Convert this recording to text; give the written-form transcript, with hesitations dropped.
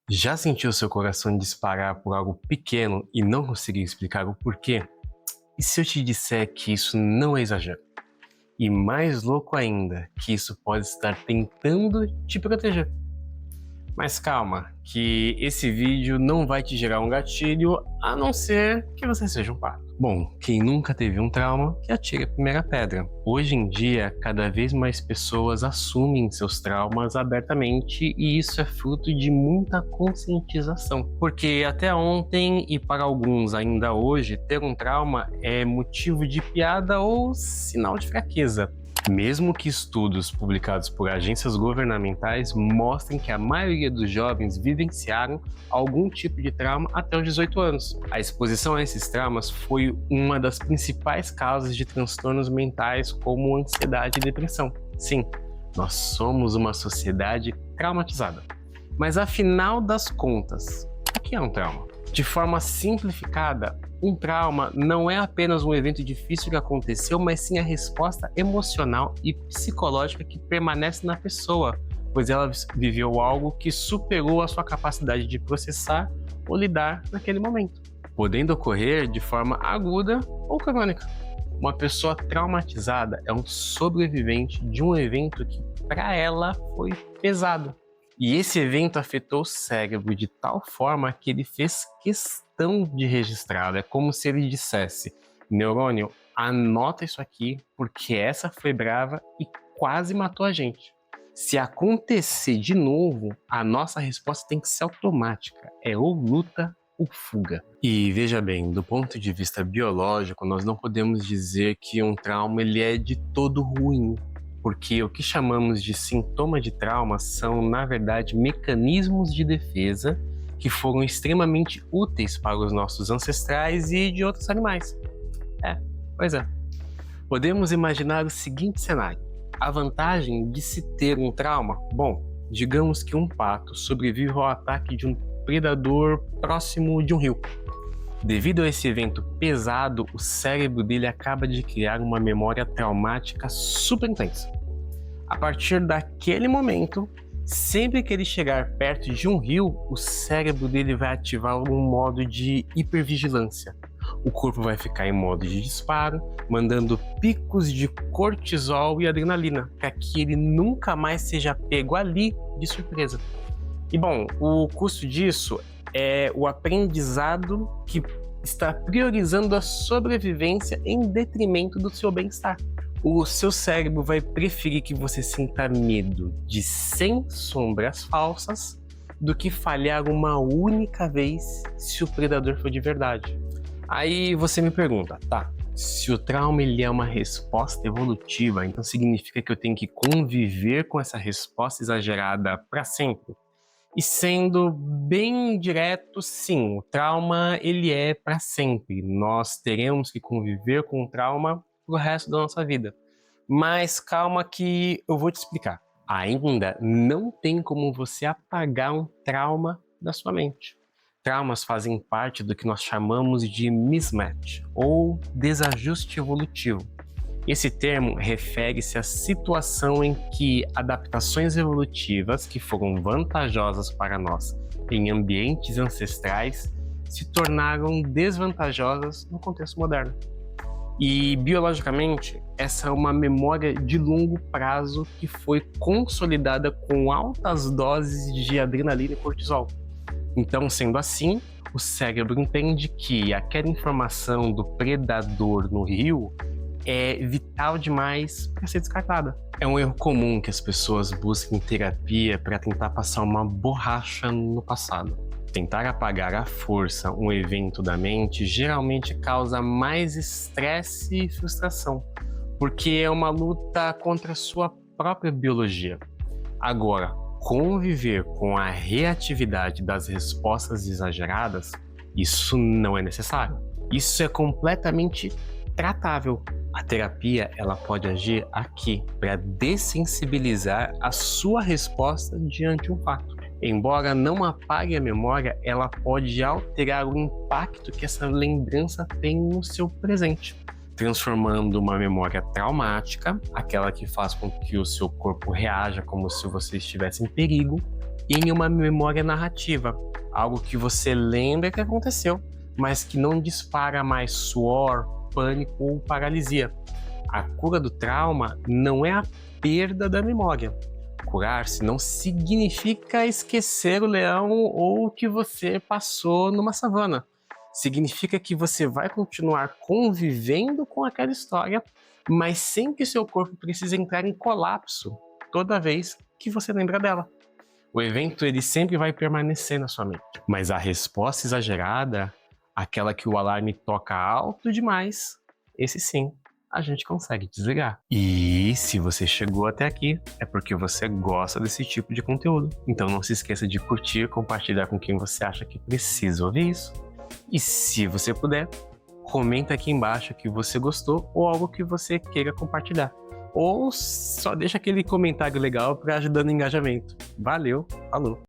Já sentiu seu coração disparar por algo pequeno e não conseguir explicar o porquê? E se eu te disser que isso não é exagero? E mais louco ainda, que isso pode estar tentando te proteger. Mas calma, que esse vídeo não vai te gerar um gatilho, a não ser que você seja um pato. Bom, quem nunca teve um trauma, que atire a primeira pedra. Hoje em dia, cada vez mais pessoas assumem seus traumas abertamente e isso é fruto de muita conscientização. Porque até ontem, e para alguns ainda hoje, ter um trauma é motivo de piada ou sinal de fraqueza. Mesmo que estudos publicados por agências governamentais mostrem que a maioria dos jovens vivenciaram algum tipo de trauma até os 18 anos. A exposição a esses traumas foi uma das principais causas de transtornos mentais como ansiedade e depressão. Sim, nós somos uma sociedade traumatizada. Mas afinal das contas, o que é um trauma? De forma simplificada, um trauma não é apenas um evento difícil que aconteceu, mas sim a resposta emocional e psicológica que permanece na pessoa, pois ela viveu algo que superou a sua capacidade de processar ou lidar naquele momento, podendo ocorrer de forma aguda ou crônica. Uma pessoa traumatizada é um sobrevivente de um evento que, para ela, foi pesado. E esse evento afetou o cérebro de tal forma que ele fez questão de registrá-lo. É como se ele dissesse: neurônio, anota isso aqui, porque essa foi brava e quase matou a gente. Se acontecer de novo, a nossa resposta tem que ser automática. É ou luta ou fuga. E veja bem, do ponto de vista biológico, nós não podemos dizer que um trauma ele é de todo ruim. Porque o que chamamos de sintoma de trauma são, na verdade, mecanismos de defesa que foram extremamente úteis para os nossos ancestrais e de outros animais. Pois é. Podemos imaginar o seguinte cenário. A vantagem de se ter um trauma? Bom, digamos que um pato sobrevive ao ataque de um predador próximo de um rio. Devido a esse evento pesado, o cérebro dele acaba de criar uma memória traumática super intensa. A partir daquele momento, sempre que ele chegar perto de um rio, o cérebro dele vai ativar um modo de hipervigilância. O corpo vai ficar em modo de disparo, mandando picos de cortisol e adrenalina, para que ele nunca mais seja pego ali de surpresa. E bom, o custo disso é o aprendizado que está priorizando a sobrevivência em detrimento do seu bem-estar. O seu cérebro vai preferir que você sinta medo de 100 sombras falsas do que falhar uma única vez se o predador for de verdade. Aí você me pergunta, tá, se o trauma ele é uma resposta evolutiva, então significa que eu tenho que conviver com essa resposta exagerada para sempre? E sendo bem direto, sim, o trauma ele é para sempre. Nós teremos que conviver com o trauma pro resto da nossa vida. Mas calma que eu vou te explicar. Ainda não tem como você apagar um trauma da sua mente. Traumas fazem parte do que nós chamamos de mismatch, ou desajuste evolutivo. Esse termo refere-se à situação em que adaptações evolutivas que foram vantajosas para nós em ambientes ancestrais se tornaram desvantajosas no contexto moderno. E biologicamente, essa é uma memória de longo prazo que foi consolidada com altas doses de adrenalina e cortisol. Então, sendo assim, o cérebro entende que aquela informação do predador no rio é vital demais para ser descartada. É um erro comum que as pessoas busquem terapia para tentar passar uma borracha no passado. Tentar apagar à força um evento da mente geralmente causa mais estresse e frustração, porque é uma luta contra a sua própria biologia. Agora, conviver com a reatividade das respostas exageradas, isso não é necessário. Isso é completamente tratável. A terapia ela pode agir aqui para dessensibilizar a sua resposta diante de um fato. Embora não apague a memória, ela pode alterar o impacto que essa lembrança tem no seu presente, transformando uma memória traumática, aquela que faz com que o seu corpo reaja como se você estivesse em perigo, e em uma memória narrativa, algo que você lembra que aconteceu, mas que não dispara mais suor, pânico ou paralisia. A cura do trauma não é a perda da memória. Curar-se não significa esquecer o leão ou o que você passou numa savana. Significa que você vai continuar convivendo com aquela história, mas sem que seu corpo precise entrar em colapso toda vez que você lembra dela. O evento ele sempre vai permanecer na sua mente, mas a resposta exagerada, aquela que o alarme toca alto demais, esse sim a gente consegue desligar. E se você chegou até aqui, é porque você gosta desse tipo de conteúdo. Então não se esqueça de curtir, compartilhar com quem você acha que precisa ouvir isso. E se você puder, comenta aqui embaixo que você gostou ou algo que você queira compartilhar. Ou só deixa aquele comentário legal para ajudar no engajamento. Valeu, falou!